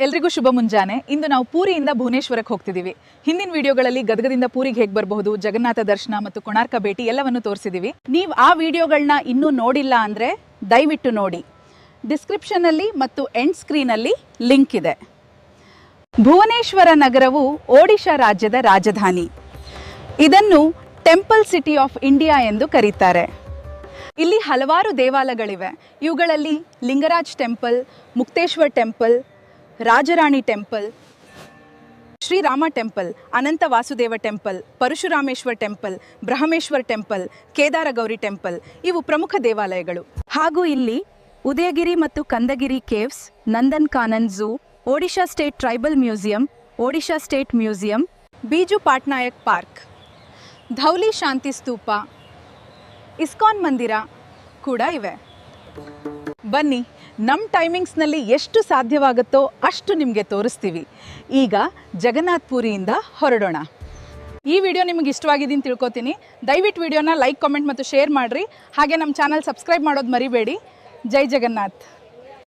ಎಲ್ರಿಗೂ ಶುಭ ಮುಂಜಾನೆ. ಇಂದು ನಾವು ಪೂರಿಯಿಂದ ಭುವನೇಶ್ವರಕ್ಕೆ ಹೋಗ್ತಿದ್ದೀವಿ. ಹಿಂದಿನ ವಿಡಿಯೋಗಳಲ್ಲಿ ಗದಗದಿಂದ ಪೂರಿಗೆ ಹೇಗೆ ಬರಬಹುದು, ಜಗನ್ನಾಥ ದರ್ಶನ ಮತ್ತು ಕೋಣಾರ್ಕ ಭೇಟಿ ಎಲ್ಲವನ್ನು ತೋರಿಸಿದ್ದೀವಿ. ನೀವು ಆ ವಿಡಿಯೋಗಳನ್ನ ಇನ್ನೂ ನೋಡಿಲ್ಲ ಅಂದರೆ ದಯವಿಟ್ಟು ನೋಡಿ. ಡಿಸ್ಕ್ರಿಪ್ಷನಲ್ಲಿ ಮತ್ತು ಎಂಡ್ ಸ್ಕ್ರೀನಲ್ಲಿ ಲಿಂಕ್ ಇದೆ. ಭುವನೇಶ್ವರ ನಗರವು ಒಡಿಶಾ ರಾಜ್ಯದ ರಾಜಧಾನಿ. ಇದನ್ನು ಟೆಂಪಲ್ ಸಿಟಿ ಆಫ್ ಇಂಡಿಯಾ ಎಂದು ಕರೀತಾರೆ. ಇಲ್ಲಿ ಹಲವಾರು ದೇವಾಲಯಗಳಿವೆ. ಇವುಗಳಲ್ಲಿ Lingaraj temple, Mukteshwar temple, Rajarani temple, Shriram temple, Ananta Vasudeva temple, Parashurameshwar temple, Brahmeshwar temple, Kedargauri temple ಇವು ಪ್ರಮುಖ ದೇವಾಲಯಗಳು. ಹಾಗೂ ಇಲ್ಲಿ ಉದಯಗಿರಿ ಮತ್ತು Khandagiri caves, Nandan Kanan zoo, Odisha state tribal museum, Odisha state museum, Biju Patnaik park, Dhauli Shanti stupa, ISKCON ಮಂದಿರ ಕೂಡ ಇವೆ. ಬನ್ನಿ, ನಮ್ಮ ಟೈಮಿಂಗ್ಸ್ನಲ್ಲಿ ಎಷ್ಟು ಸಾಧ್ಯವಾಗುತ್ತೋ ಅಷ್ಟು ನಿಮಗೆ ತೋರಿಸ್ತೀವಿ. ಈಗ ಜಗನ್ನಾಥ್ ಪುರಿಯಿಂದ ಹೊರಡೋಣ. ಈ ವಿಡಿಯೋ ನಿಮಗೆ ಇಷ್ಟವಾಗಿದೆ ಅಂತ ತಿಳ್ಕೊತೀನಿ. ದಯವಿಟ್ಟು ವಿಡಿಯೋನ ಲೈಕ್, ಕಾಮೆಂಟ್ ಮತ್ತು ಶೇರ್ ಮಾಡಿರಿ. ಹಾಗೆ ನಮ್ಮ ಚಾನಲ್ ಸಬ್ಸ್ಕ್ರೈಬ್ ಮಾಡೋದು ಮರಿಬೇಡಿ. ಜೈ ಜಗನ್ನಾಥ್.